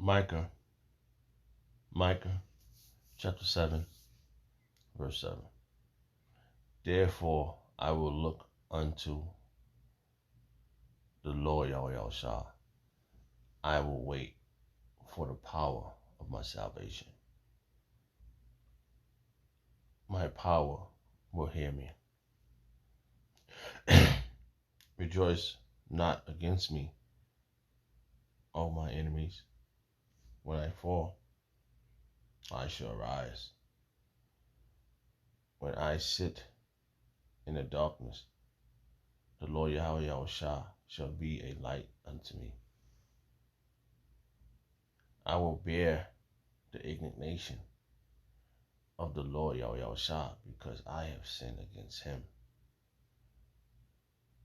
Micah, chapter 7, verse 7. Therefore I will look unto the Lord Yahawashi. I will wait for the power of my salvation. My power will hear me. Rejoice not against me, O my enemies. When I fall, I shall rise. When I sit in the darkness, the Lord Yahawashi shall be a light unto me. I will bear the indignation of the Lord Yahawashi because I have sinned against him.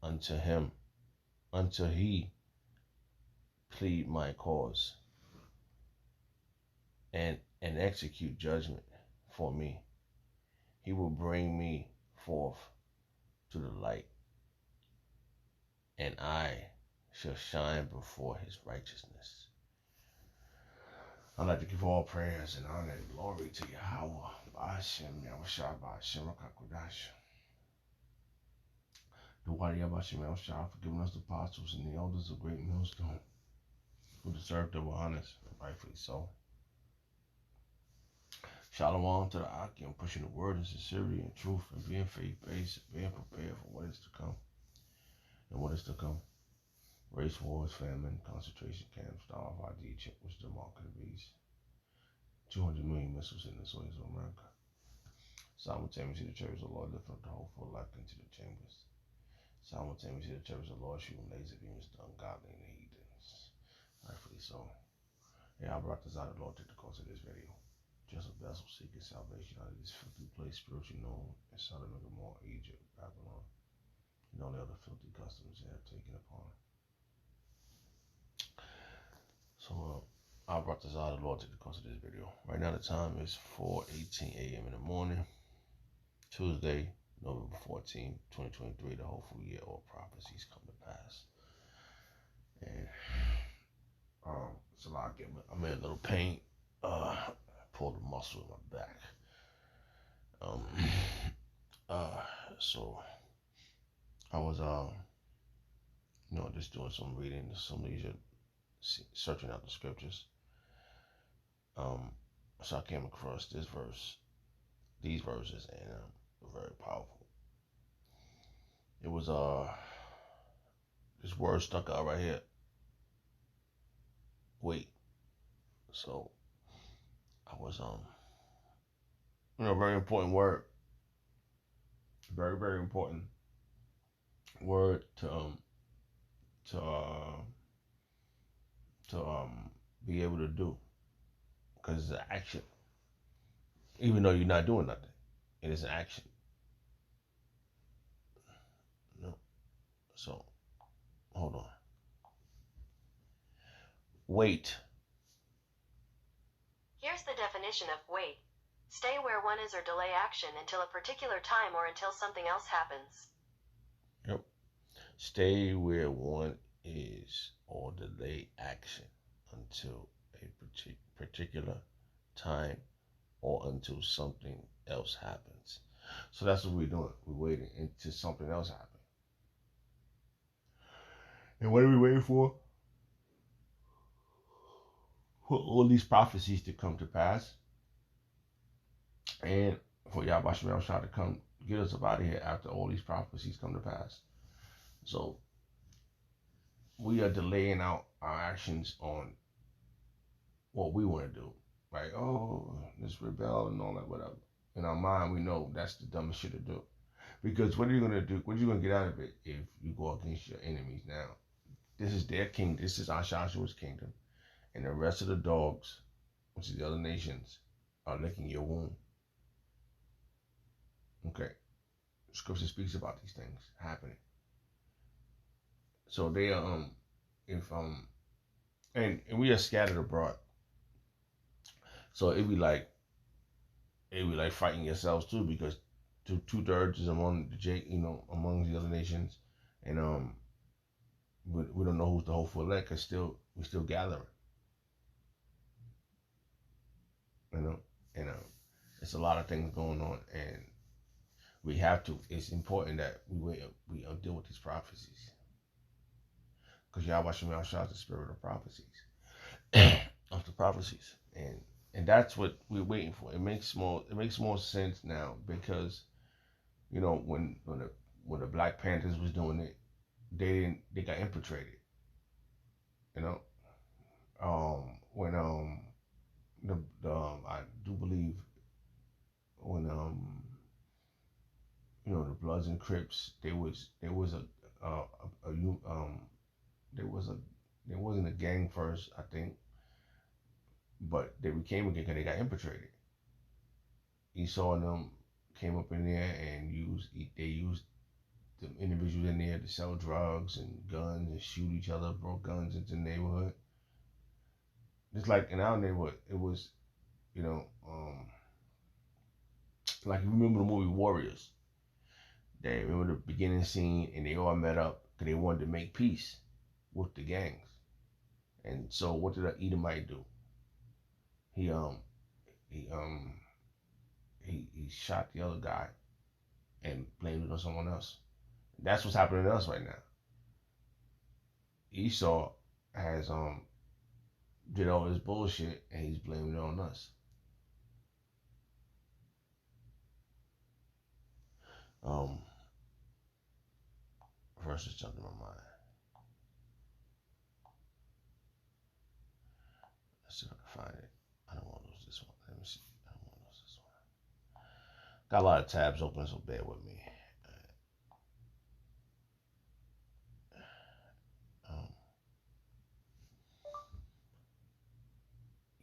Until he plead my cause and execute judgment for me. He will bring me forth to the light, and I shall shine before his righteousness. I'd like to give all prayers and honor and glory to Yahawah, Ba'ashem, Yahawashi, Ba'ashem, Rakakudash. The Wadi Yahawashi Yahawashi for giving us the apostles and the elders of great millstone who deserve their honors, rightfully so. Shalom to the Aki, pushing the word in sincerity and truth and being faith-based, being prepared for what is to come. And what is to come? Race wars, famine, concentration camps, starve, ID chip, which the mark of the beast. 200 million missiles in the soils of America. Simultaneously, the church of the Lord lifting up the whole full life into the chambers. Simultaneously, the church of the Lord shooting laser beams to ungodly and heathens. Rightfully so. Yeah, I brought this out of the Lord to the course of this video. Just a vessel seeking salvation out of this filthy place, spiritually known as Sodom and Gomorrah, Egypt, Babylon, and all the other filthy customs they have taken upon. So I brought this out of the Lord to the course of this video. Right now the time is 4:18 a.m. in the morning, Tuesday, November 14, 2023. The hopeful year all prophecies come to pass. And it's a lot. I'm in a little pain. Pulled a muscle in my back. So I was just doing some reading, some leisure, searching out the scriptures. So I came across these verses, and very powerful. It was this word stuck out right here. Wait. So I was very important word. Very, very important word to be able to do, because it's an action. Even though you're not doing nothing, it is an action. No. So hold on. Wait. Here's the definition of wait. Stay where one is or delay action until a particular time or until something else happens. Yep. Stay where one is or delay action until a particular time or until something else happens. So that's what we're doing. We're waiting until something else happens. And what are we waiting for? For all these prophecies to come to pass, and for Yahawashi Yahawashi to come get us up out of here after all these prophecies come to pass. So we are delaying out our actions on what we want to do. Like, let's rebel and all that, whatever. In our mind, we know that's the dumbest shit to do. Because what are you going to do? What are you going to get out of it if you go against your enemies now? This is their kingdom. This is Ashashua's kingdom. And the rest of the dogs, which is the other nations, are licking your wound. Okay. Scripture speaks about these things happening. So they are, and we are scattered abroad. So it'd be like fighting yourselves too, because 2/3 is among among the other nations, and we don't know who's the hopeful elect, because we're still gathering. You know, and it's a lot of things going on, and we have to. It's important that we deal with these prophecies, because Yahawashi Salvation is the spirit of prophecies, of the prophecies, and that's what we're waiting for. It makes more sense now, because when the Black Panthers was doing it, they got infiltrated. You know, when I do believe when the Bloods and Crips, there was there was a there wasn't a gang first, I think, but they became a gang because they got infiltrated. Esau and them came up in there and they used the individuals in there to sell drugs and guns and shoot each other, broke guns into the neighborhood. Just like in our neighborhood, it was, you know, like you remember the movie Warriors. They remember the beginning scene, and they all met up because they wanted to make peace with the gangs. And so, what did the Edomite do? He he um he shot the other guy and blamed it on someone else. That's what's happening to us right now. Esau has did all this bullshit, and he's blaming it on us. Verse just jumped in my mind. Let's see if I can find it. I don't want to lose this one. Let me see. I don't want to lose this one. Got a lot of tabs open, so bear with me.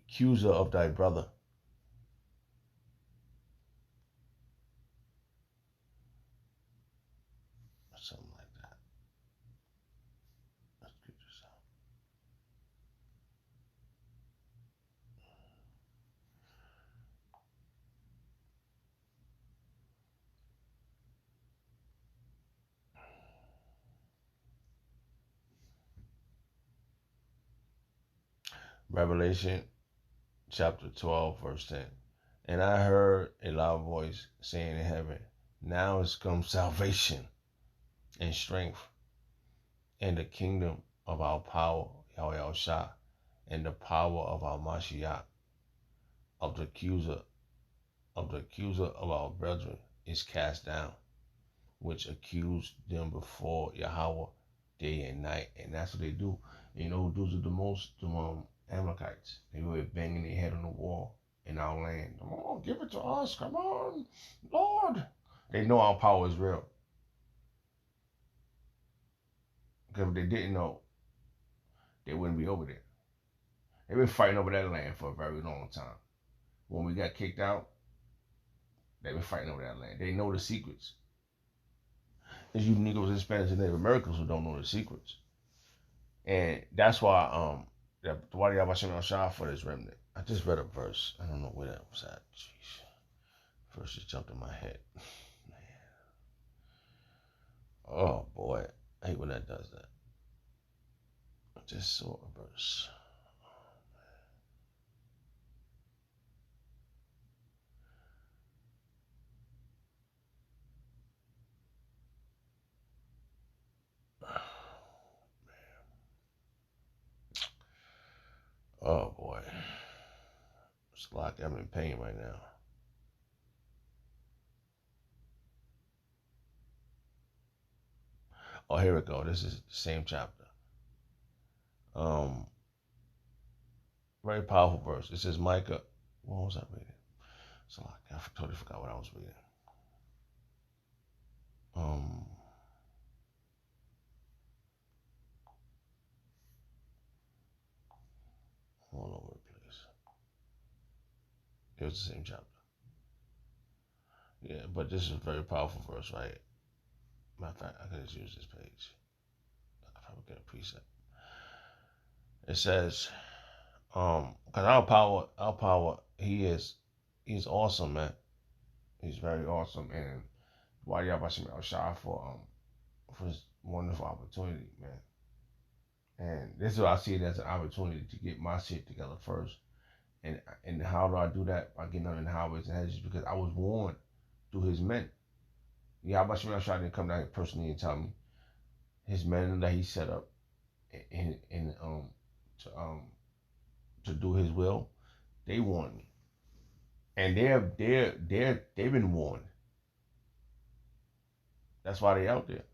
Accuser of thy brother. Something like that. Let's get this out. Revelation chapter 12, verse 10. And I heard a loud voice saying in heaven, now is come salvation and strength and the kingdom of our power, Yahawashi, and the power of our Mashiach, of the accuser of our brethren is cast down, which accused them before Yahawah day and night. And that's what they do. You know who does it the most? The Amalekites. They were banging their head on the wall in our land. Come on, give it to us. Come on, Lord. They know our power is real. Because if they didn't know, they wouldn't be over there. They've been fighting over that land for a very long time. When we got kicked out, they've been fighting over that land. They know the secrets. It's you Negroes, Hispanics, and Native Americans who don't know the secrets. And that's why why do Yahawashi Salvation for this remnant? I just read a verse. I don't know where that was at. Jeez. Verse just jumped in my head. Man. Oh boy. I hate when that does that. I just saw a verse. Oh boy. It's like I'm in pain right now. Oh, here we go. This is the same chapter. Very powerful verse. It says Micah. What was I reading? So I totally forgot what I was reading. All over the place. It was the same chapter. Yeah, but this is a very powerful verse, right? Matter of fact, I could just use this page. I could probably get a preset. It says, because our power, he's awesome, man. He's very awesome, and why Yahawashi Salvation for this wonderful opportunity, man. And this is what I see it as an opportunity to get my shit together first, And how do I do that? By getting under the highways and hedges, because I was warned through his men. Yahawashi Salvation didn't come down here personally and tell me. His men that he set up in to do his will, they warned me. And they've been warned. That's why they're out there.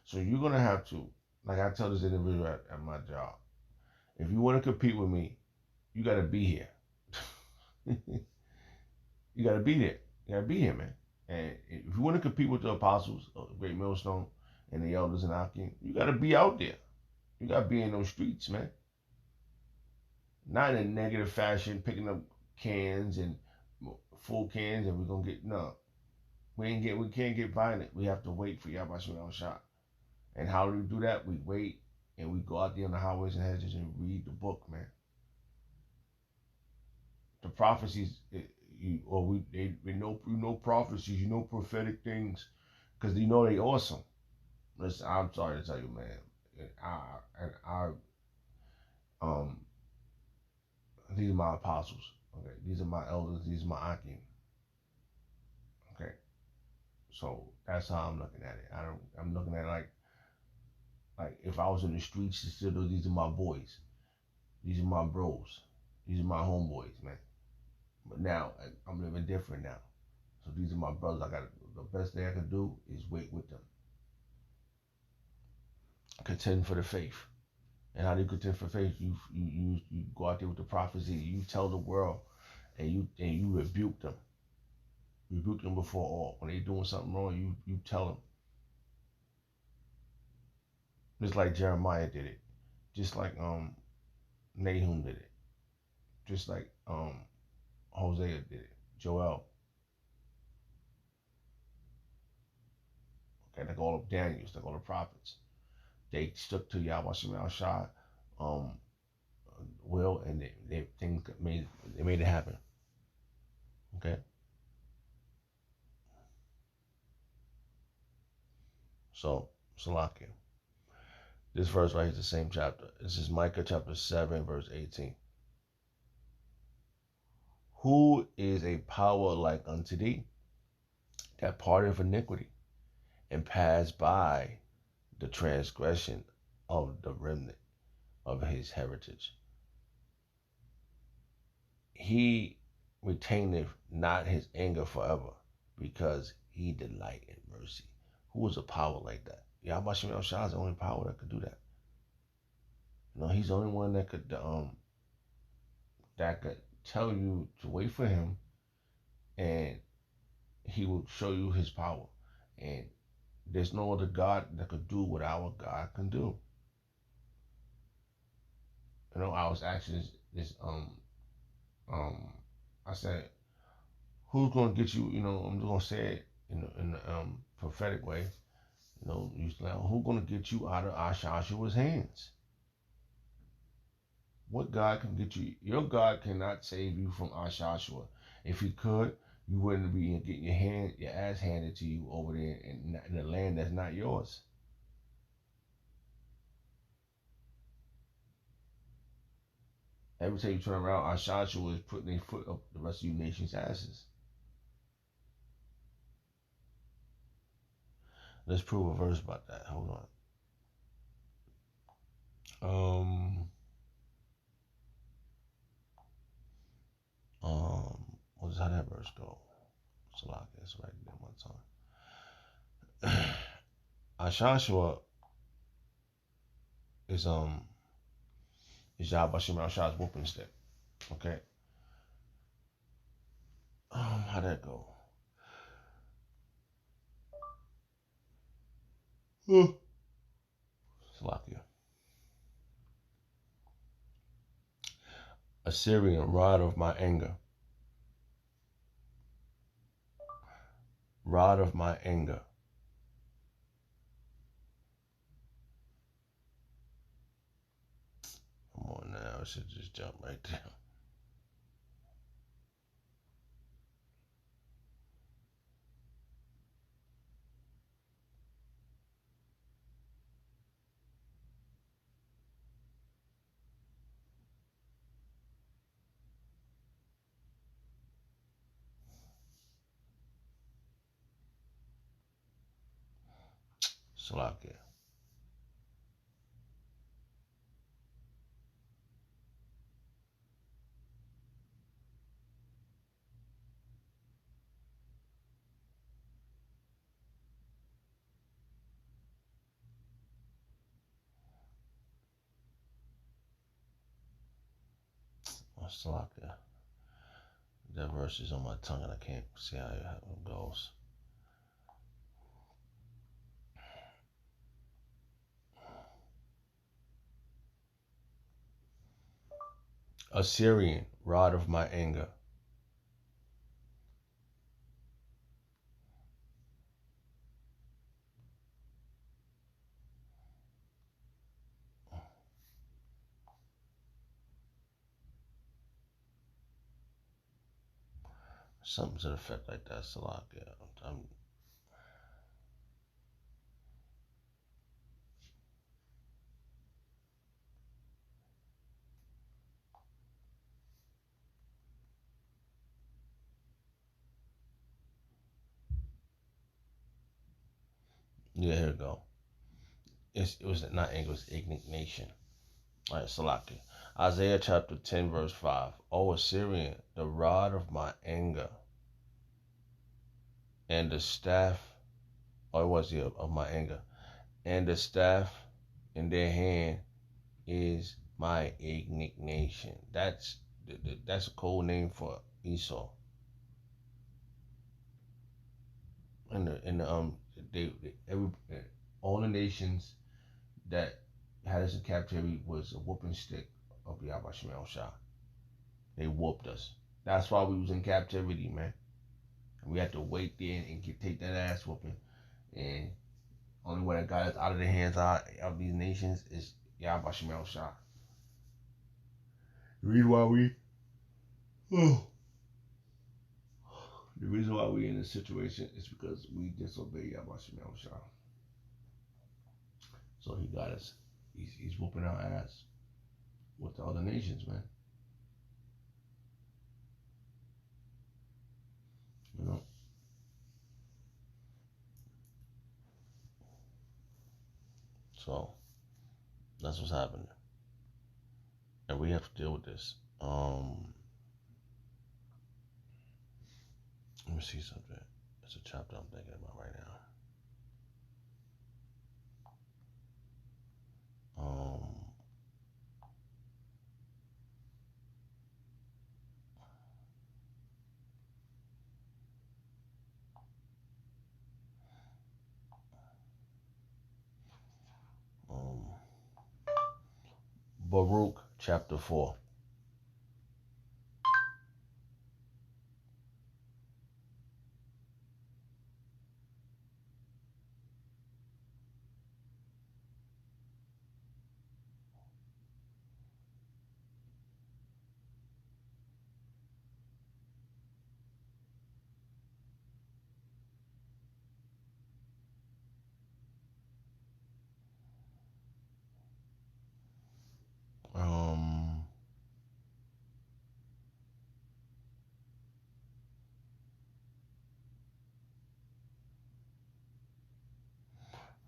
So you're gonna have to, like I tell this individual at my job, if you want to compete with me, you gotta be here. You gotta be there. You gotta be here, man. And if you want to compete with the apostles, the great millstone, and the elders in Akim, you gotta be out there. You gotta be in those streets, man. Not in a negative fashion, picking up cans and full cans, and we're gonna get no. We can't get violent. We have to wait for Yahawashi Salvation. And how do we do that? We wait and we go out there on the highways and hedges and read the book, man. The prophecies, we know prophecies, you know prophetic things, because you know they awesome. Listen, I'm sorry to tell you, man. Um, these are my apostles. Okay, these are my elders. These are my Akim. Okay, so that's how I'm looking at it. I'm looking at it like if I was in the streets, still these are my boys. These are my bros. These are my homeboys, man. But now I'm living different now. So these are my brothers. The best thing I can do is wait with them. Contend for the faith. And how do you contend for faith? You go out there with the prophecy. You tell the world, and you rebuke them. Rebuke them before all. When they doing something wrong, you tell them. Just like Jeremiah did it. Just like Nahum did it. Just like Hosea did it. Joel. Okay, like all of Daniel's, like all the prophets. They stuck to Yahawashi Salvation will, and they made it happen. Okay. So Salakia. This verse right here is the same chapter. This is Micah chapter 7, verse 18. Who is a power like unto thee, that parteth iniquity, and pass by the transgression of the remnant of his heritage? He retaineth not his anger forever, because he delight in mercy. Who is a power like that? Yahawashi Salvation is the only power that could do that. He's the only one that could tell you to wait for him, and he will show you his power. And there's no other God that could do what our God can do. I was asking this I said, who's gonna get you? I'm just gonna say it in the prophetic way. Who's gonna get you out of Ashashua's hands? What God can get you? Your God cannot save you from Ashashua. If he could, you wouldn't be getting your ass handed to you over there in the land that's not yours. Every time you turn around, Ashashua is putting their foot up the rest of you nations' asses. Let's prove a verse about that. Hold on. How that verse go? Salak, that's right there one time. Ashashua is Yahawashi Salvation's whooping stick. Okay. How that go? Salakia. Assyrian, rod of my anger. Rod of my anger. Come on now, I should just jump right there. Salakia. Salakia. That verse is on my tongue and I can't see how it goes. Assyrian, rod of my anger. Something to the effect like that, Salakia. Yeah, here we go. It was not anger, it was indignation. All right, Salakia. Isaiah chapter 10, verse 5. O Assyrian, the rod of my anger, and the staff, or it was the of my anger, and the staff in their hand is my indignation. That's a code name for Esau. And all the nations that had us in captivity was a whooping stick of Yahawashi Salvation. They whooped us. That's why we was in captivity, man. And we had to wait there and take that ass whooping. And only way that got us out of the hands of these nations is Yahawashi Salvation. The reason why the reason why we in this situation is because we disobey Yahawashi Salvation. So he got us. He's whooping our ass with the other nations, man. You know. So that's what's happening, and we have to deal with this. Let me see something. It's a chapter I'm thinking about right now. Baruch chapter 4.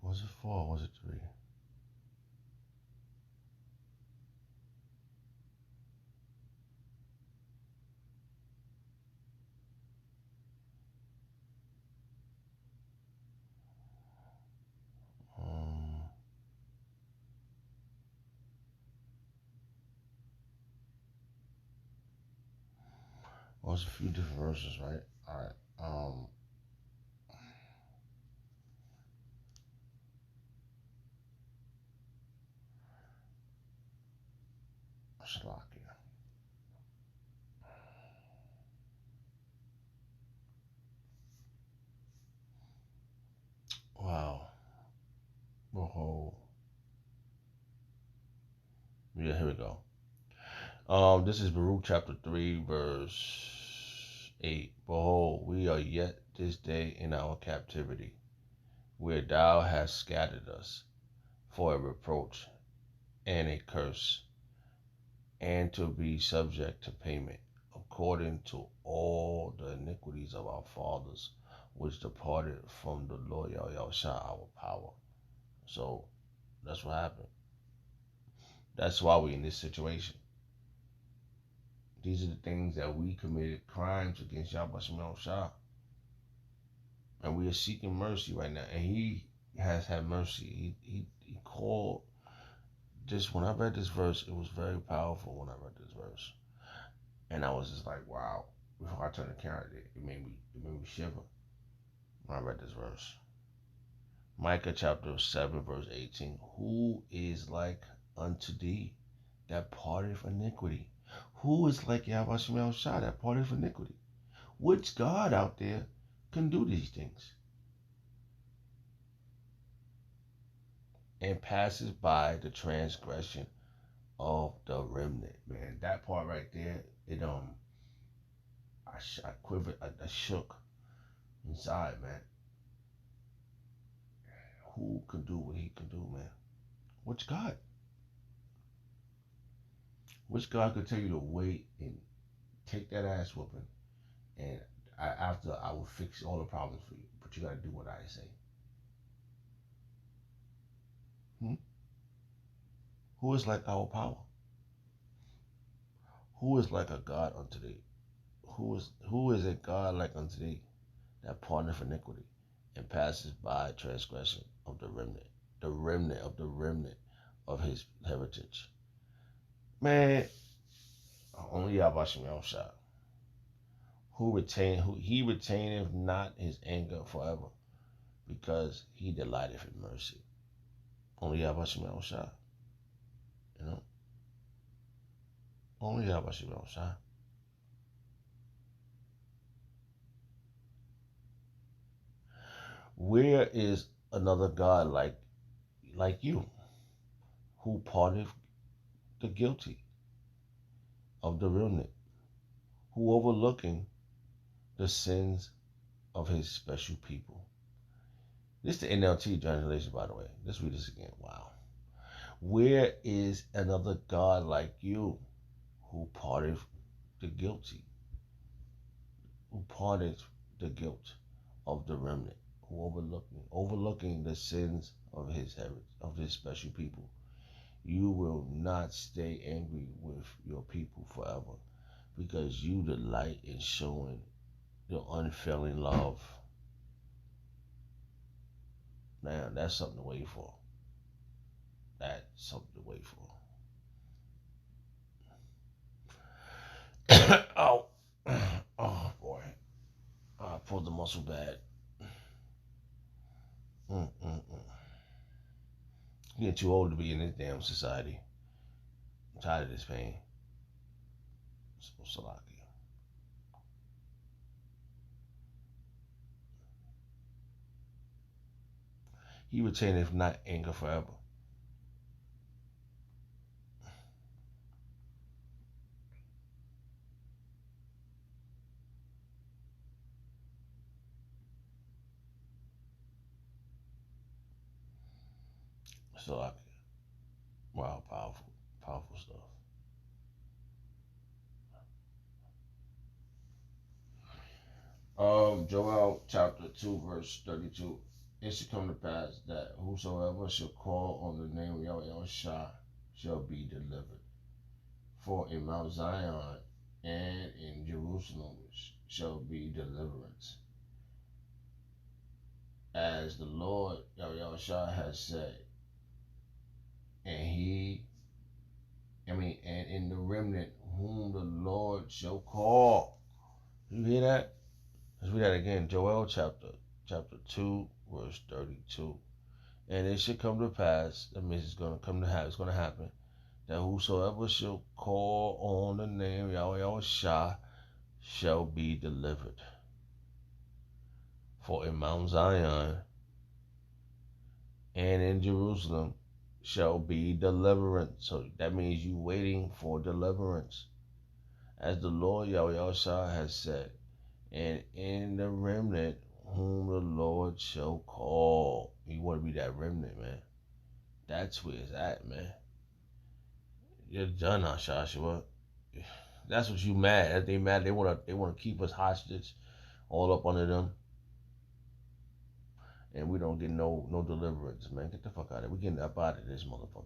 Was it 4 or was it 3? Well, it's a few different verses, right? All right. Slovakia. Wow. Behold. Yeah, here we go. This is Baruch chapter 3, verse 8. Behold, we are yet this day in our captivity, where thou hast scattered us for a reproach and a curse, and to be subject to payment, according to all the iniquities of our fathers, which departed from the Lord Yahawashi our power. So that's what happened. That's why we're in this situation. These are the things that we committed crimes against Yahawashi Shah. And we are seeking mercy right now. And he has had mercy. He called. Just when I read this verse, it was very powerful when I read this verse. And I was just like, wow. Before I turned the camera, it made me shiver when I read this verse. Micah chapter 7, verse 18. Who is like unto thee that parteth iniquity? Who is like Yahawashi Shah that parteth iniquity? Which God out there can do these things? And passes by the transgression of the remnant. Man, that part right there, it I quivered, I shook inside, man. Who can do what he can do, man? Which God? Which God could tell you to wait and take that ass whooping, and after I will fix all the problems for you, but you got to do what I say. Who is like our power? Who is like a God unto thee? Who is a God like unto thee that pardoneth iniquity and passes by transgression of the remnant of the remnant of his heritage? Man, only Yahawashi Shah. Who he retaineth not his anger forever, because he delighteth in mercy. Only Yahawashi Shah. You know? Only Yahawashi Shah. Where is another God like you, who pardoneth the guilty of the remnant, who overlooking the sins of his special people? This is the NLT translation, by the way. Let's read this again. Wow. Where is another God like you, who pardoneth the guilty, who pardoneth the guilt of the remnant, who overlooking the sins of his special people? You will not stay angry with your people forever, because you delight in showing your unfailing love. Now, that's something to wait for. That's something to wait for. Oh boy. I pulled the muscle bad. I'm getting too old to be in this damn society. I'm tired of this pain. Salaki. He retaineth not anger forever. Salaki. Wow, powerful stuff. Joel chapter 2, verse 32. It shall come to pass that whosoever shall call on the name of Yahawah shall be delivered. For in Mount Zion and in Jerusalem shall be deliverance. As the Lord Yahawah has said, and in the remnant whom the Lord shall call. You hear that? Let's read that again. Joel chapter 2, verse 32. And it shall come to pass, that means it's going to happen, that whosoever shall call on the name of Yahawah shall be delivered. For in Mount Zion and in Jerusalem shall be deliverance. So that means you waiting for deliverance. As the Lord Yahawah has said, and in the remnant whom the Lord shall call. You want to be that remnant, man. That's where it's at, man. You're done, Joshua. That's what you mad. They mad. They wanna keep us hostage, all up under them. and we don't get no deliverance, man. Get the fuck out of it. We getting up out of this motherfucker.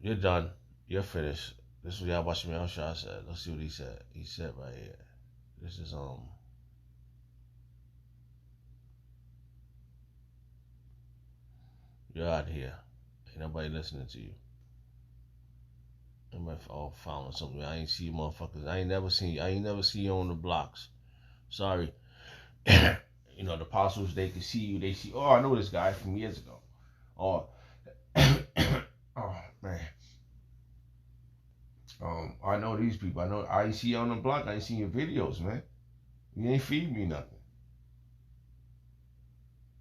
You're done. You're finished. This is what Yahawashi Salvation said. Let's see what he said. He said right here. This is you're out here. Ain't nobody listening to you. Everybody all following something. I ain't see you motherfuckers. I ain't never seen you. I ain't never see you on the blocks. Sorry. You know, the apostles, they can see you. They see, oh, I know this guy from years ago. Oh, oh man. I know these people. I ain't see you on the block. I ain't seen your videos, man. You ain't feed me nothing.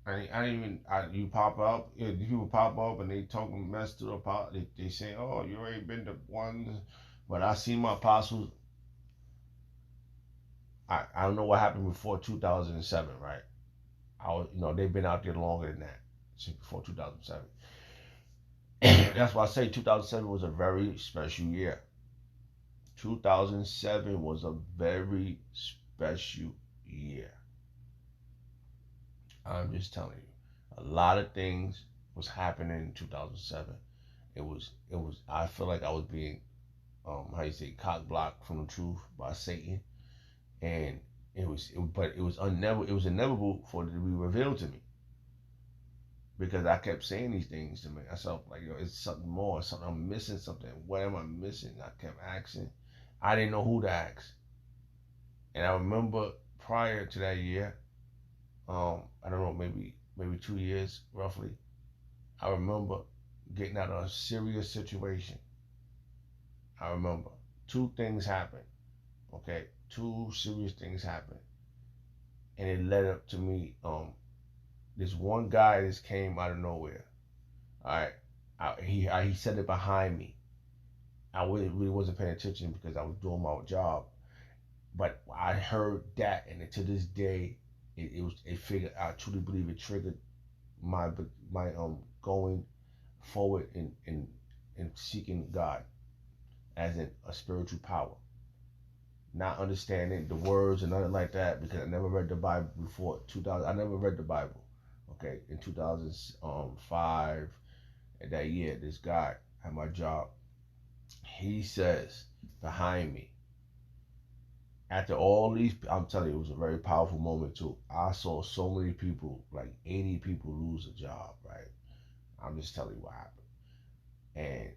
I didn't even. You pop up. Yeah, these people pop up and they talking mess to the apostle. They say, "Oh, you ain't been the one," but I seen my apostles. I don't know what happened before 2007, right? They've been out there longer than that, since before 2007. That's why I say 2007 was a very special year. 2007 was a very special year. I'm just telling you, a lot of things was happening in 2007. It was. I feel like I was being, how you say, cock blocked from the truth by Satan, and but it was inevitable for it to be revealed to me because I kept saying these things to myself, like, yo, it's something more, something I'm missing, something. What am I missing? I kept asking. I didn't know who to ask, and I remember prior to that year, I don't know, maybe 2 years roughly. I remember getting out of a serious situation. I remember two things happened. Okay, two serious things happened, and it led up to me. This one guy just came out of nowhere. All right, he said it behind me. I really wasn't paying attention because I was doing my job, but I heard that, and to this day, it figured. I truly believe it triggered my going forward in seeking God as in a spiritual power. Not understanding the words and nothing like that because I never read the Bible before 2000. I never read the Bible. Okay, in 2005, at that year, this guy at my job, he says behind me, after all these, I'm telling you, it was a very powerful moment too. I saw so many people, like 80 people, lose a job. Right, I'm just telling you what happened, and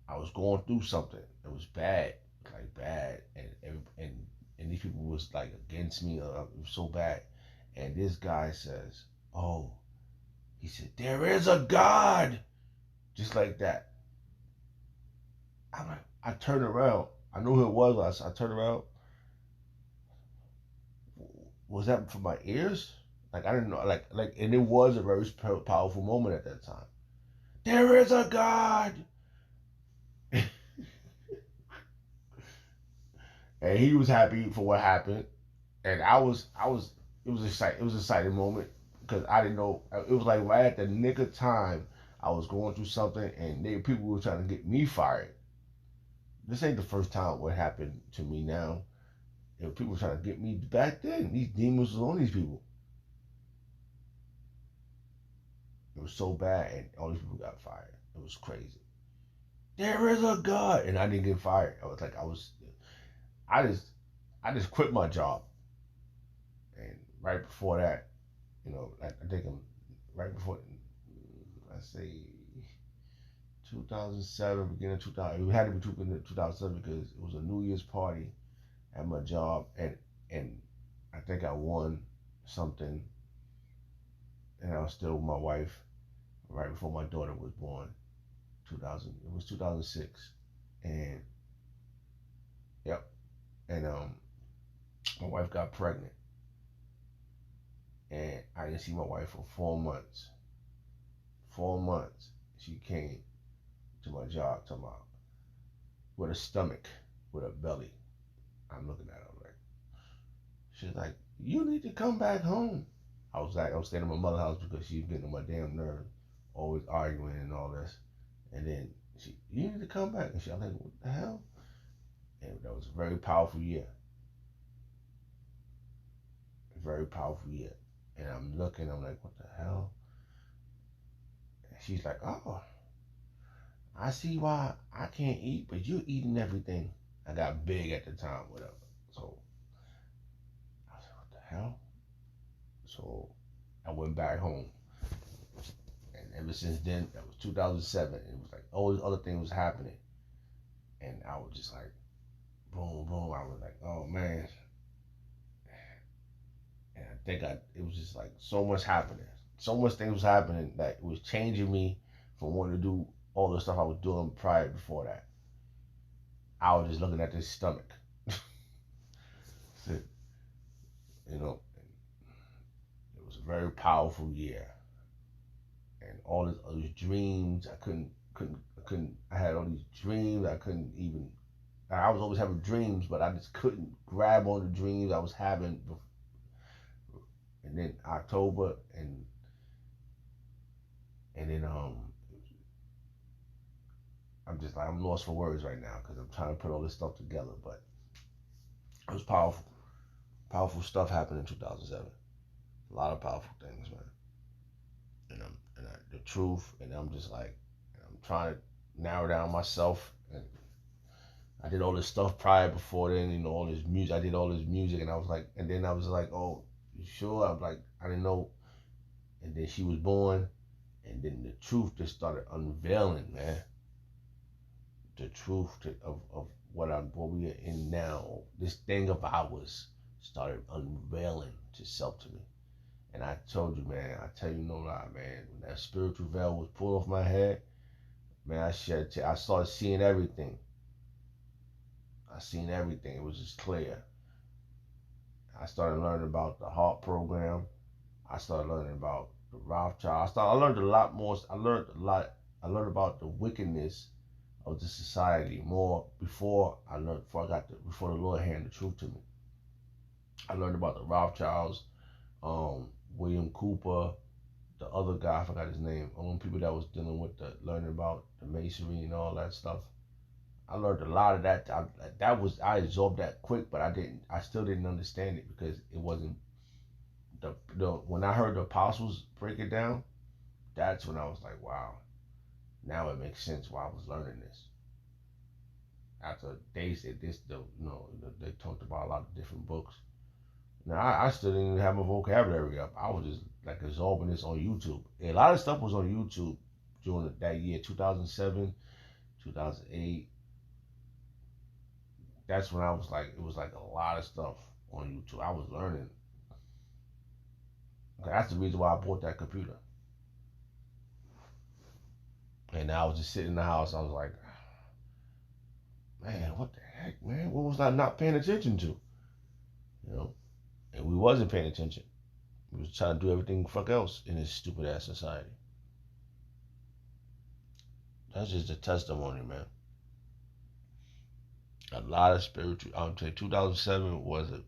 I was going through something. It was bad, like bad, and these people was like against me. It was so bad, and this guy says, "Oh," he said, "there is a God," just like that. I turned around. I knew who it was. I turned around. Was that for my ears? Like I didn't know. And it was a very powerful moment at that time. There is a God. And he was happy for what happened, and I was. It was exciting. It was an exciting moment because I didn't know. It was like right at the nick of time. I was going through something, and people were trying to get me fired. This ain't the first time what happened to me now. People were trying to get me back then. These demons was on these people. It was so bad, and all these people got fired. It was crazy. There is a God, and I didn't get fired. I just quit my job, and right before that, I think I'm right before, I say 2007, beginning of 2000. It had to be 2007 because it was a New Year's party at my job, and I think I won something, and I was still with my wife right before my daughter was born. 2000. It was 2006, and yep, and my wife got pregnant, and I didn't see my wife for 4 months. 4 months, she came to my job, talking about with a stomach, with a belly. I'm looking at her like, she's like, you need to come back home. I was staying at my mother's house because she was getting on my damn nerves, always arguing and all this. And then you need to come back. And I'm like, what the hell? And that was a very powerful year. A very powerful year. And I'm looking, I'm like, what the hell? And she's like, oh, I see why I can't eat, but you're eating everything. I got big at the time, whatever. So I said, what the hell? So I went back home. And ever since then, that was 2007. And it was like all these other things was happening. And I was just like, boom, boom. I was like, oh man. And I think it was just like so much happening. So much things was happening that it was changing me from wanting to do all the stuff I was doing prior before that. I was just looking at this stomach. You know, it was a very powerful year. And all these dreams, I had all these dreams, I couldn't even, I was always having dreams, but I just couldn't grab on the dreams I was having. And then October, and then I'm just like, I'm lost for words right now because I'm trying to put all this stuff together. But it was powerful. Powerful stuff happened in 2007. A lot of powerful things, man. And the truth, and I'm just like, I'm trying to narrow down myself. And I did all this stuff prior before then, all this music. I did all this music, and I was like, and then I was like, oh, you sure? I'm like, I didn't know. And then she was born, and then the truth just started unveiling, man. The truth of what we are in now, this thing of ours started unveiling itself to me. And I told you, man, I tell you no lie, man, when that spiritual veil was pulled off my head, man, I started seeing everything. I seen everything. It was just clear. I started learning about the heart program. I started learning about the Rothschild. I learned a lot more. I learned about the wickedness of the society more before the Lord handed the truth to me. I learned about the Rothschilds, William Cooper, the other guy, I forgot his name, all the people that was dealing with learning about the masonry and all that stuff. I learned a lot of that. I absorbed that quick, but I still didn't understand it because it wasn't when I heard the apostles break it down, that's when I was like, wow, now it makes sense why I was learning this. After they said this, they talked about a lot of different books. Now I still didn't even have my vocabulary up. I was just like absorbing this on YouTube. A lot of stuff was on YouTube during that year, 2007, 2008. That's when I was like, it was like a lot of stuff on YouTube. I was learning. That's the reason why I bought that computer. And I was just sitting in the house. I was like, man, what the heck, man? What was I not paying attention to? And we wasn't paying attention. We was trying to do everything fuck else in this stupid ass society. That's just a testimony, man. A lot of spiritual. I'm saying 2007 was a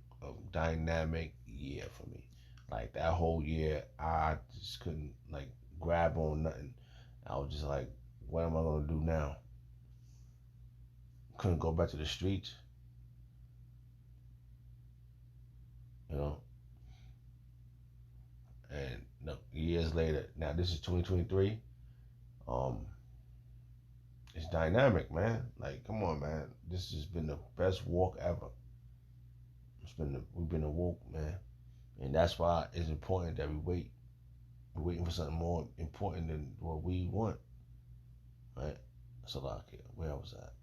dynamic year for me. Like that whole year, I just couldn't like grab on nothing. I was just like, what am I gonna do now? Couldn't go back to the streets. And years later, now this is 2023. It's dynamic, man. Like, come on, man. This has been the best walk ever. We've been awoke, man, and that's why it's important that we wait. We're waiting for something more important than what we want, right? Salakia, where was that?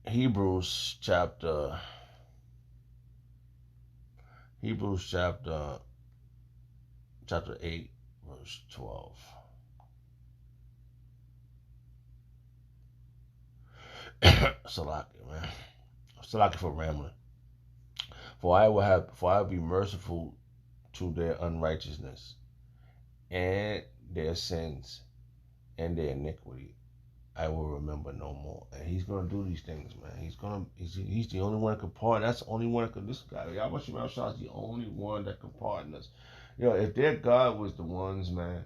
Hebrews chapter 8, verse 12. Salakia, man. Salakia for rambling. For I will be merciful to their unrighteousness, and their sins and their iniquity I will remember no more. And he's gonna do these things, man. He's the only one that can pardon. That's the only one that can. This guy, Yahawashi Salvation, is the only one that can pardon us. If their God was the ones, man,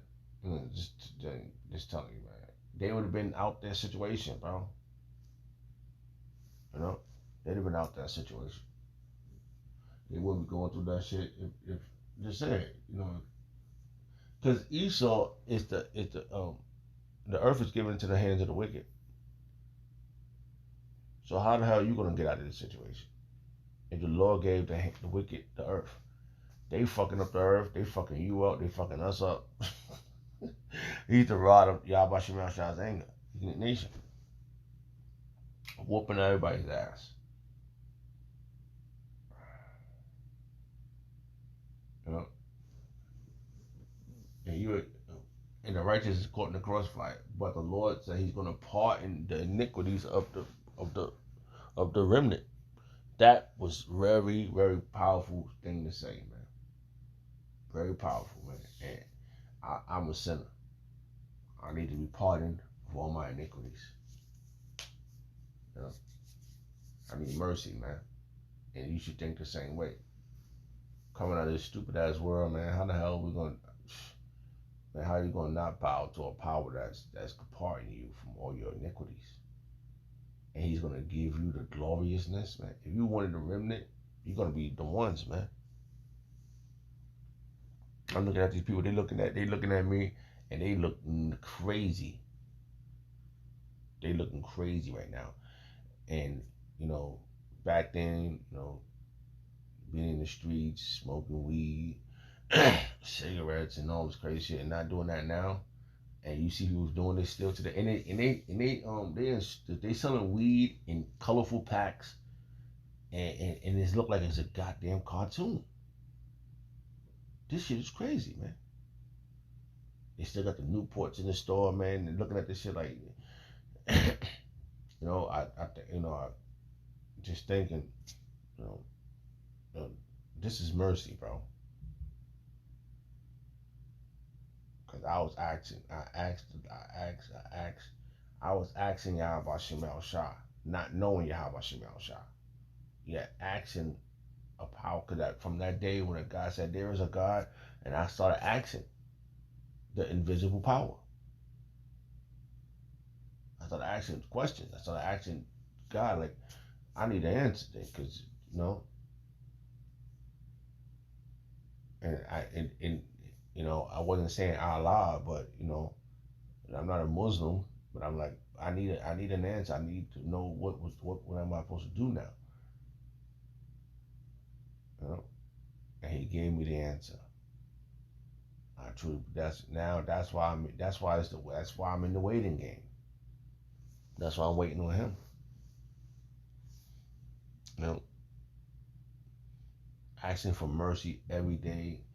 just telling you, man, they would have been out their situation, bro. They'd have been out that situation. They wouldn't be going through that shit if just say it, because Esau is the earth is given into the hands of the wicked. So how the hell are you gonna get out of this situation? If the Lord gave the wicked the earth, they fucking up the earth, they fucking you up, they fucking us up. He's the rod of Yahawashi Salvation's anger, nation, whooping everybody's ass. And the righteous is caught in the crossfire, but the Lord said He's gonna pardon the iniquities of the remnant. That was very, very powerful thing to say, man. Very powerful, man. And I'm a sinner. I need to be pardoned of all my iniquities. I need mercy, man. And you should think the same way. Coming out of this stupid ass world, man, how the hell are we gonna? Man, how are you gonna not bow to a power that's pardoning you from all your iniquities? And He's gonna give you the gloriousness, man. If you wanted the remnant, you're gonna be the ones, man. I'm looking at these people. They looking at me, and they look crazy. They looking crazy right now. And back then, being in the streets, smoking weed, cigarettes, and all this crazy shit, and not doing that now. And you see who's doing this still today, and they selling weed in colorful packs, and it look like it's a goddamn cartoon. This shit is crazy, man. They still got the Newports in the store, man. And looking at this shit like, I just thinking, this is mercy, bro. Cause I was asking Yahawashi Salvation, not knowing Yahawashi Salvation. Yeah, asking a power. Cause from that day when a God said there is a God, and I started asking the invisible power. I started asking questions. I started asking God, like, I need an answer, because and I wasn't saying Allah, but I'm not a Muslim, but I'm like, I need an answer. I need to know what am I supposed to do now? And He gave me the answer. That's why I'm in the waiting game. That's why I'm waiting on Him. Asking for mercy every day,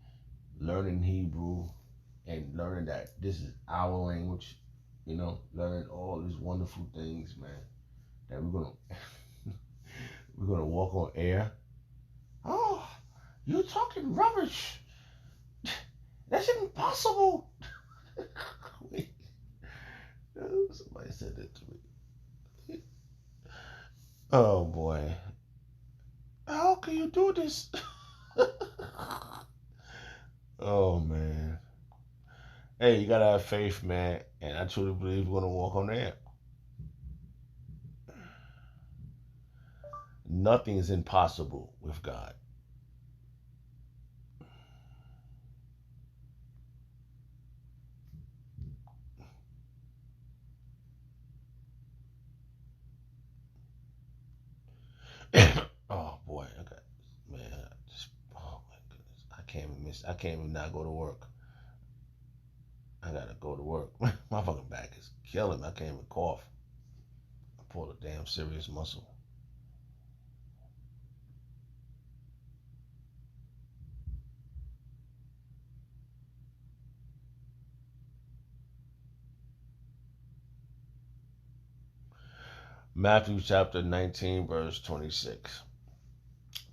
learning Hebrew, and learning that this is our language. Learning all these wonderful things, man. That we're gonna walk on air. Oh, you're talking rubbish. That's impossible. Wait. Somebody said that to me. Oh boy. How can you do this? Oh man. Hey, you gotta have faith, man. And I truly believe we're gonna walk on the air. Nothing is impossible with God. Oh boy, okay, man. Oh my goodness, I can't even not go to work. I gotta go to work. My fucking back is killing me. I can't even cough. I pulled a damn serious muscle. Matthew chapter 19, verse 26.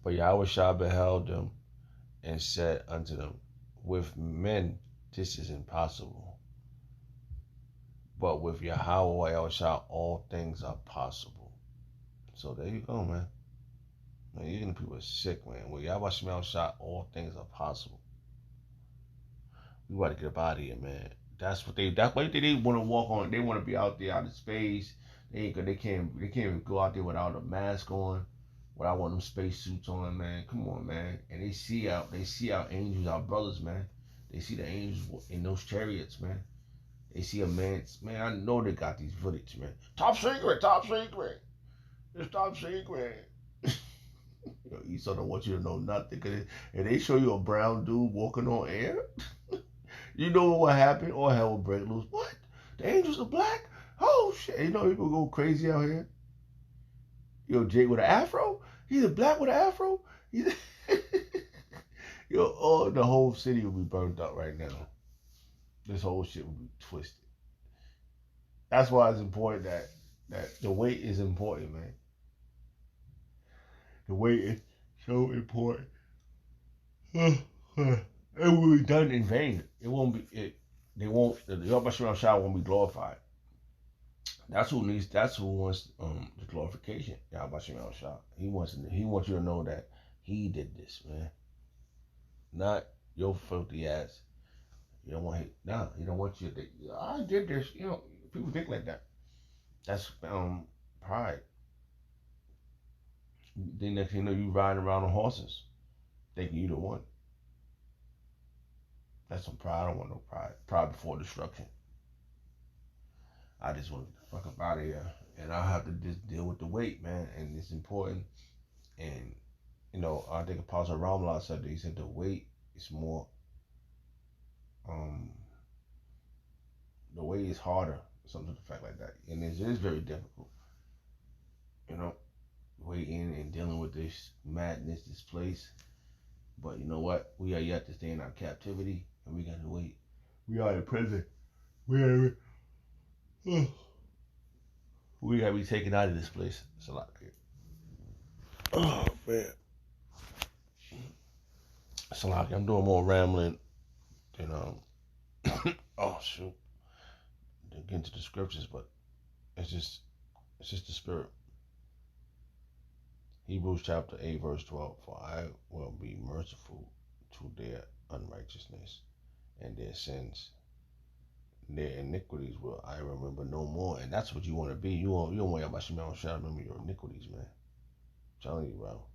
But Yahawashi beheld them and said unto them, with men this is impossible. But with Yahawashi, all things are possible. So there you go, man. Man, you're getting people sick, man. With Yahawashi, all things are possible. We got to get up out of here, man. That's what they want to walk on. They want to be out there out in space. They can't even go out there without a mask on, without one of them space suits on, man. Come on, man. And they see our angels, our brothers, man. They see the angels in those chariots, man. They see a man. Man, I know they got these footage, man. Top secret, top secret. It's top secret. Esau don't want you to know nothing. And they show you a brown dude walking on air. You know what happened? All hell will break loose. What? The angels are black? Oh shit! You know people go crazy out here. Jake with an afro. He's a black with an afro. The whole city will be burnt up right now. This whole shit will be twisted. That's why it's important that the wait is important, man. The wait is so important. It will be done in vain. It won't be. The Yahawashi won't be glorified. That's who wants the glorification. Yahawashi. He wants you to know that he did this, man. Not your filthy ass. You don't want he don't want you to think, I did this. People think like that. That's pride. Then next thing you know, you riding around on horses, thinking you the one. That's some pride. I don't want no pride. Pride before destruction. I just want to get the fuck up out of here. And I have to just deal with the weight, man. And it's important. And, I think Apostle Ramla said that. He said the weight is more, the weight is harder. Something to the fact like that. And it is very difficult. Waiting and dealing with this madness, this place. But you know what? We are yet to stay in our captivity. And we got to wait. We are in prison. We gotta be taken out of this place. It's a lot here. Oh man. It's a lot. I'm doing more rambling than oh shoot. To get into the scriptures, but it's just the spirit. Hebrews chapter 8 verse 12. For I will be merciful to their unrighteousness and their sins. Their iniquities will I remember no more. And that's what you want to be. You don't want Yahawashi to remember your iniquities, man. I'm telling you, bro.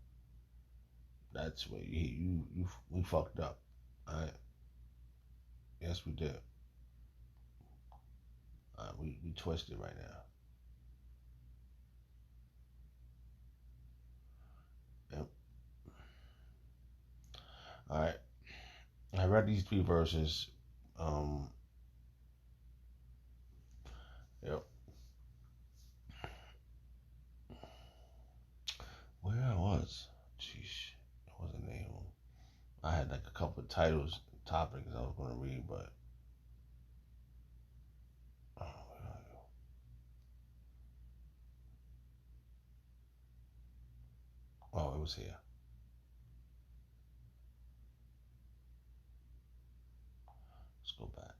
That's where we fucked up. Alright. Yes, we did. We twisted right now. Yep. Alright. I read these 3 verses. Yep. Where I was. Jeez. It wasn't name. I had like a couple of topics I was going to read, but where did I go? Oh, it was here. Let's go back.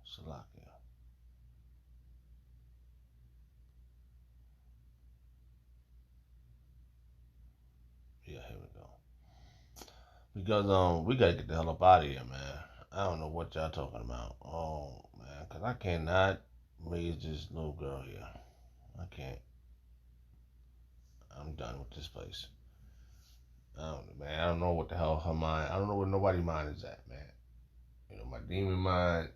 Salakia. Yeah, here we go. Because we gotta get the hell up out of here, man. I don't know what y'all talking about. Oh man, cause I cannot raise this little girl here. I can't. I'm done with this place. I don't know what the hell her mind. I don't know where nobody's mind is at, man. My demon mind.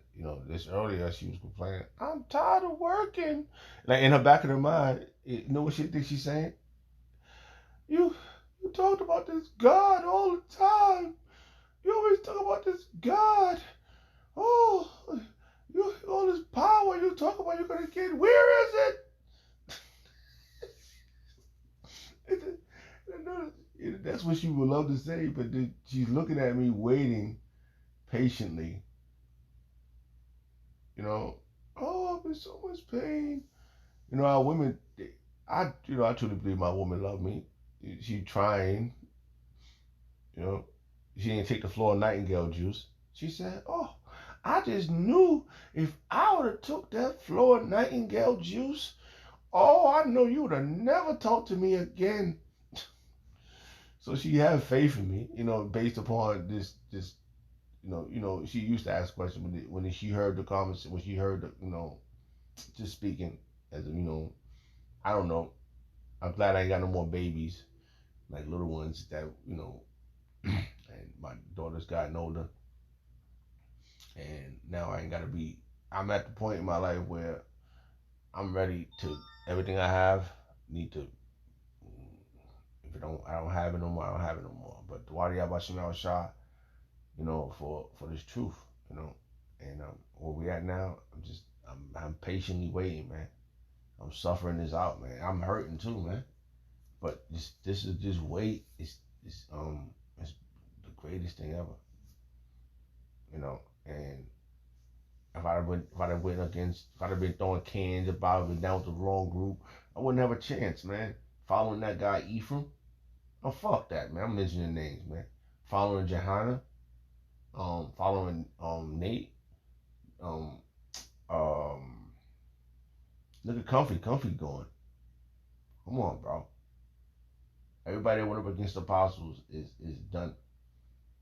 This earlier she was complaining. I'm tired of working. Like in her back of her mind, you know what she thinks she's saying? You talked about this God all the time. You always talk about this God. Oh, you all this power you talk about you're gonna get. Where is it? That's what she would love to say, but she's looking at me waiting patiently. Oh, in so much pain. You know, our women, I truly believe my woman love me. She trying, you know. She didn't take the Florida Nightingale juice. She said, "Oh, I just knew if I would have took that Florida Nightingale juice, oh, I know you would have never talked to me again." So she had faith in me, based upon this. She used to ask questions when she heard the comments, when she heard just speaking as I don't know. I'm glad I ain't got no more babies, like little ones that and my daughter's gotten older, and now I ain't gotta be. I'm at the point in my life where I'm ready to everything I have need to. If I don't have it no more, I don't have it no more. But the why Yahawashi Salvation, for this truth, and where we at now, I'm patiently waiting, man. I'm suffering this out, man. I'm hurting too, man. But this is just wait. It's the greatest thing ever, And if I'd have been throwing cans, if I'd have been down with the wrong group, I wouldn't have a chance, man. Following that guy Ephraim, oh fuck that, man. I'm mentioning names, man. Following Johanna, following Nate, um, um, look at Comfy going. Come on, bro. Everybody that went up against the apostles is done.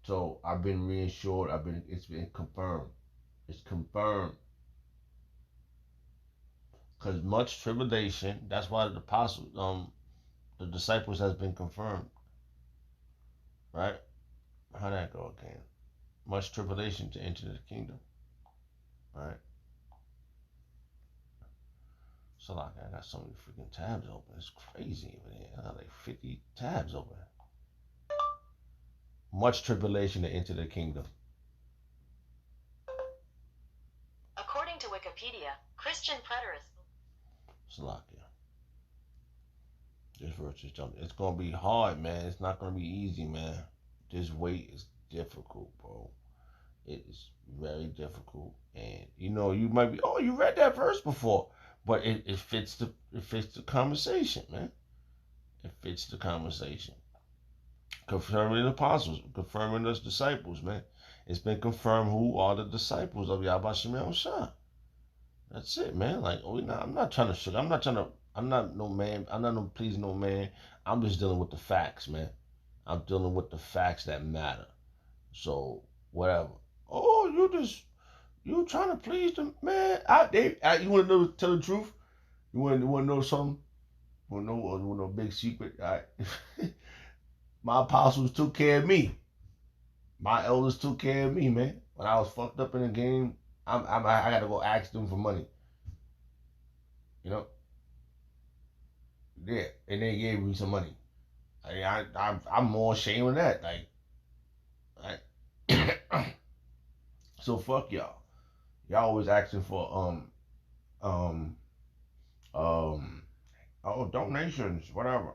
So I've been reassured. It's been confirmed. It's confirmed. Because much tribulation. That's why the apostles, the disciples has been confirmed. Right? How'd that go again? Much tribulation to enter the kingdom. Right? So like I got so many freaking tabs open. It's crazy over here. I got like 50 tabs open. Much tribulation to enter the kingdom. According to Wikipedia, Christian preterists. Salakia. This verse is jumping. It's gonna be hard, man. It's not gonna be easy, man. This weight is difficult, bro. It is very difficult, and you might be, oh, you read that verse before, but it fits the conversation, man. It fits the conversation. Confirming the apostles, confirming the disciples, man. It's been confirmed who are the disciples of Yahawashi Salvation. That's it, man. Like, I'm not trying to sugar. I'm not no man. I'm not no pleasing no man. I'm just dealing with the facts, man. I'm dealing with the facts that matter. So whatever. Oh, you trying to please them, man? You want to tell the truth? You want to know something? You want to know a big secret? All right. My apostles took care of me. My elders took care of me, man. When I was fucked up in the game, I got to go ask them for money. Yeah, and they gave me some money. I'm more ashamed of that. Like, so fuck y'all. Y'all always asking for donations, whatever.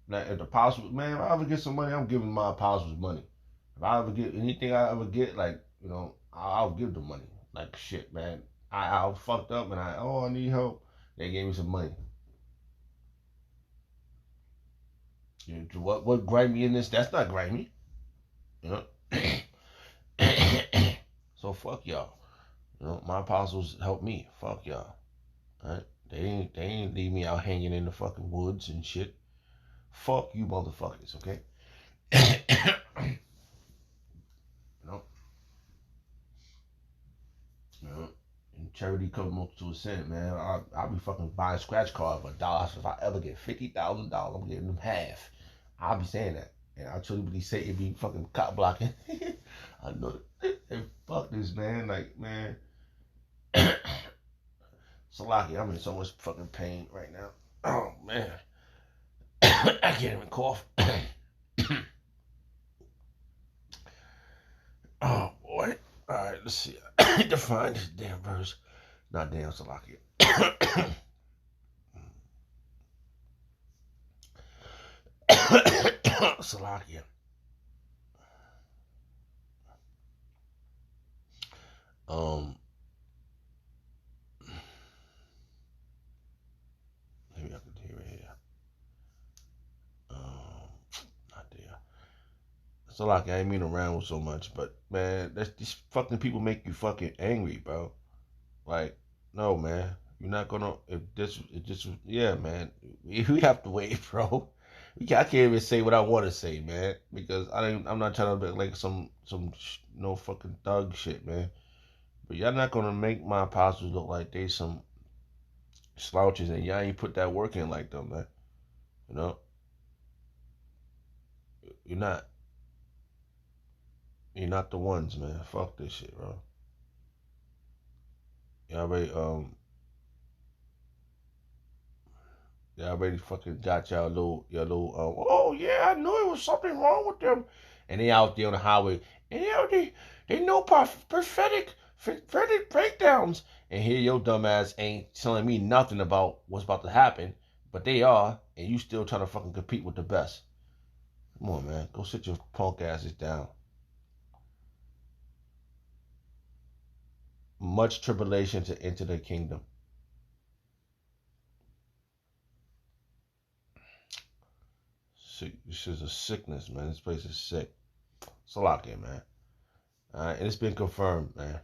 Now, if the apostles, man, if I ever get some money, I'm giving my apostles money. If I ever get anything I ever get, like, I'll give them money. Like, shit, man. I was fucked up and I need help. They gave me some money. What grimy in this? That's not grimy. So fuck y'all. My apostles helped me. Fuck y'all. Right? They ain't leave me out hanging in the fucking woods and shit. Fuck you motherfuckers, okay? And charity covers multitude of sin, man. I'll be fucking buying scratch cards for $1. If I ever get $50,000, I'm giving them half. I'll be saying that. And I'll truly say it be fucking cop blocking. I know it. Fuck this, man. Like, man. Salaki, I'm in so much fucking pain right now. Oh, man. I can't even cough. Oh, boy. All right, let's see. I need to find this damn verse. Not damn Salaki. Salakia. Um, So like I ain't mean to ramble so much, but man, these fucking people make you fucking angry, bro. Like, no, man, you're not gonna. Yeah, man, we have to wait, bro. I can't even say what I want to say, man, because I'm not trying to be like no fucking thug shit, man. But y'all not gonna make my apostles look like they some slouches, and y'all ain't put that work in like them, man. You know, you're not. You're not the ones, man. Fuck this shit, bro. Y'all already y'all already fucking got oh yeah, I knew it was something wrong with them. And they out there on the highway. And they know prophetic breakdowns. And here your dumb ass ain't telling me nothing about what's about to happen. But they are, and you still trying to fucking compete with the best. Come on, man. Go sit your punk asses down. Much tribulation to enter the kingdom. This is a sickness, man. This place is sick. It's a lot here, man. And it's been confirmed, man.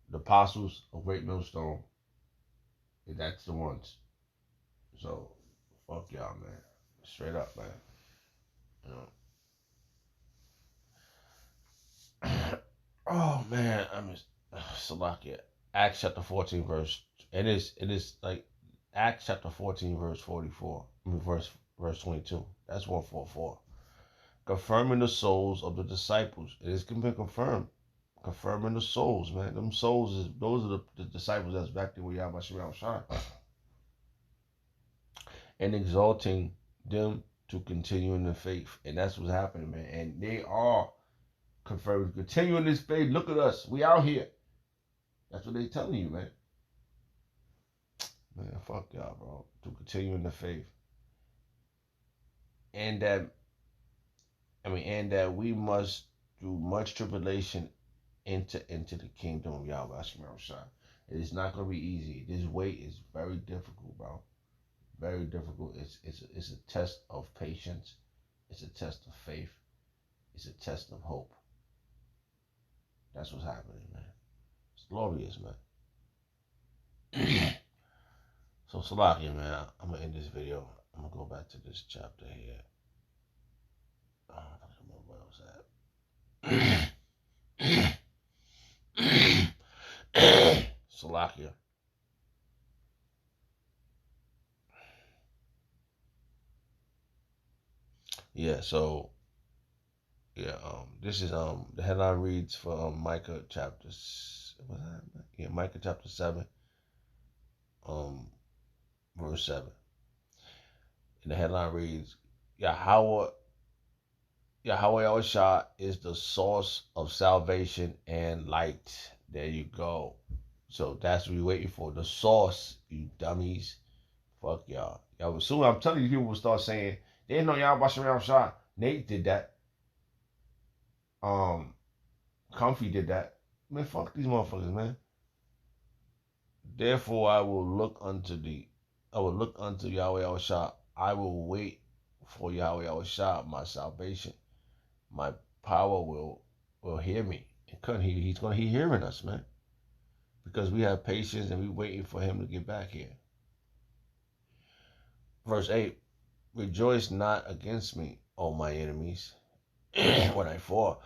The apostles of Great Millstone, that's the ones. So, fuck y'all, man. Straight up, man. You know. Oh man, I mean, Salakia. Acts chapter 14, verse. It is like Acts chapter 14, verse 44. I mean, verse 22. That's 144. Confirming the souls of the disciples. It has been confirmed. Confirming the souls, man. Them souls those are the disciples that's back there with Yahawashi Salvation. And exalting them to continue in the faith. And that's what's happening, man. And they are confirmed. Continue in this faith. Look at us. We out here. That's what they telling you, man. Man, fuck y'all, bro. To continue in the faith. And that we must through much tribulation enter into the kingdom of Yahawashi Salvation. It is not going to be easy. This way is very difficult, bro. Very difficult. It's a test of patience. It's a test of faith. It's a test of hope. That's what's happening, man. It's glorious, man. So Salakia, man, I'm gonna end this video. I'm gonna go back to this chapter here. I don't remember where I was at. Salakia. Yeah, so yeah, this is the headline reads for Micah chapter Micah chapter 7, verse 7. And the headline reads, Yahawah is the source of salvation and light. There you go. So that's what we're waiting for. The source, you dummies. Fuck y'all. Soon I'm telling you, people will start saying, they didn't know y'all watching around shot. Nate did that. Comfy did that. Man, fuck these motherfuckers, man. Therefore I will look unto Yahweh Shah. I will wait for Yahweh Shah, my salvation. My power will hear me. He's gonna be hearing us, man. Because we have patience and we waiting for him to get back here. Verse 8. Rejoice not against me, O my enemies, when I fall.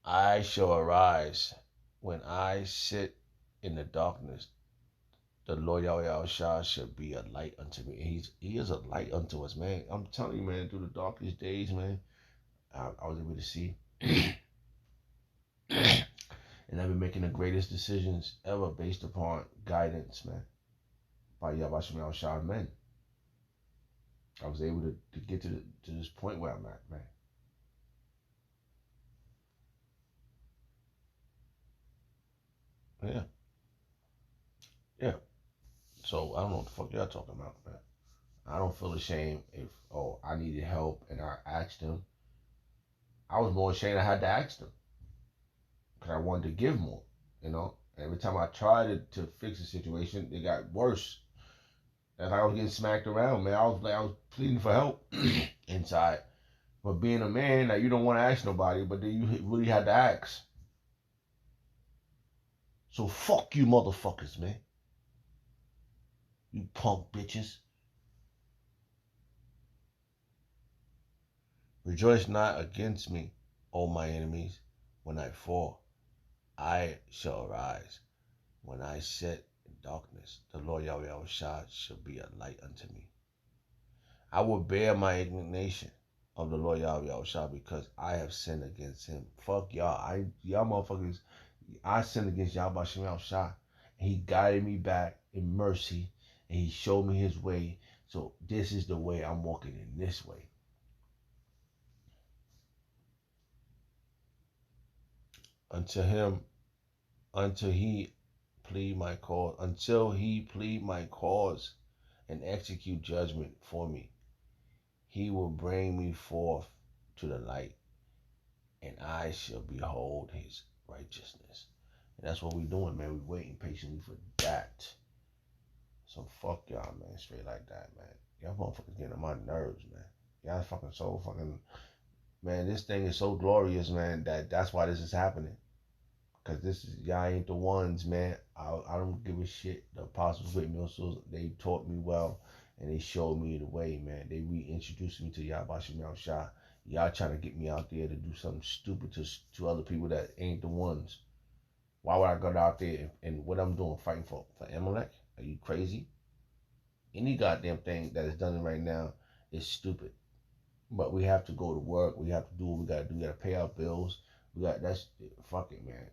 I shall arise when I sit in the darkness. The Lord Yahweh Shah shall be a light unto me. He is a light unto us, man. I'm telling you, man, through the darkest days, man, I was able to see. And I've been making the greatest decisions ever based upon guidance, man, by Yahawashi Shah men. I was able to get to this point where I'm at, man. Yeah. So I don't know what the fuck y'all talking about, man. I don't feel ashamed if I needed help and I asked him. I was more ashamed I had to ask them because I wanted to give more, you know. Every time I tried to fix the situation, it got worse. And I was getting smacked around, man. I was pleading for help inside. But being a man, that you don't want to ask nobody, but then you really had to ask. So fuck you motherfuckers, man. You punk bitches. Rejoice not against me, O my enemies. When I fall, I shall arise. When I sit in darkness, the Lord Yahweh shall be a light unto me. I will bear my indignation of the Lord Yahweh because I have sinned against him. Fuck y'all. Y'all motherfuckers, I sinned against Yahawashi Salvation. He guided me back in mercy and he showed me his way. So this is the way I'm walking in, this way. Until he plead my cause, until he plead my cause and execute judgment for me. He will bring me forth to the light, and I shall behold his righteousness. And that's what we're doing, man. We're waiting patiently for that. So fuck y'all, man. Straight like that, man. Y'all motherfuckers getting on my nerves, man. Y'all fucking so fucking, man. This thing is so glorious, man. That's why this is happening. Cause this is, y'all ain't the ones, man. I don't give a shit. The apostles with me also, they taught me well, and they showed me the way, man. They reintroduced me to Yahawashi Salvation. Y'all trying to get me out there to do something stupid to other people that ain't the ones. Why would I go out there and what I'm doing, fighting for Amalek? Are you crazy? Any goddamn thing that is done right now is stupid. But we have to go to work. We have to do what we gotta do. We gotta pay our bills. That's fuck it, man.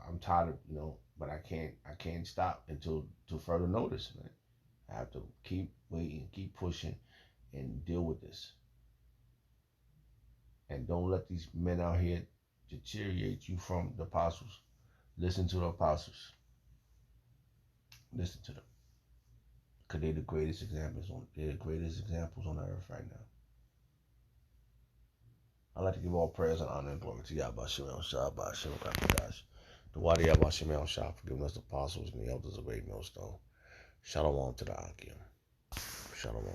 I'm tired of but I can't stop until further notice, man. I have to keep waiting, keep pushing, and deal with this. And don't let these men out here deteriorate you from the apostles. Listen to the apostles. Listen to them, cause they're the greatest examples on earth right now. I'd like to give all praise and honor and glory to Yahawashi Salvation. The Wadi Yahawashi Salvation for giving us the apostles and the elders of great millstone. Shalom to the Akim. Shalom.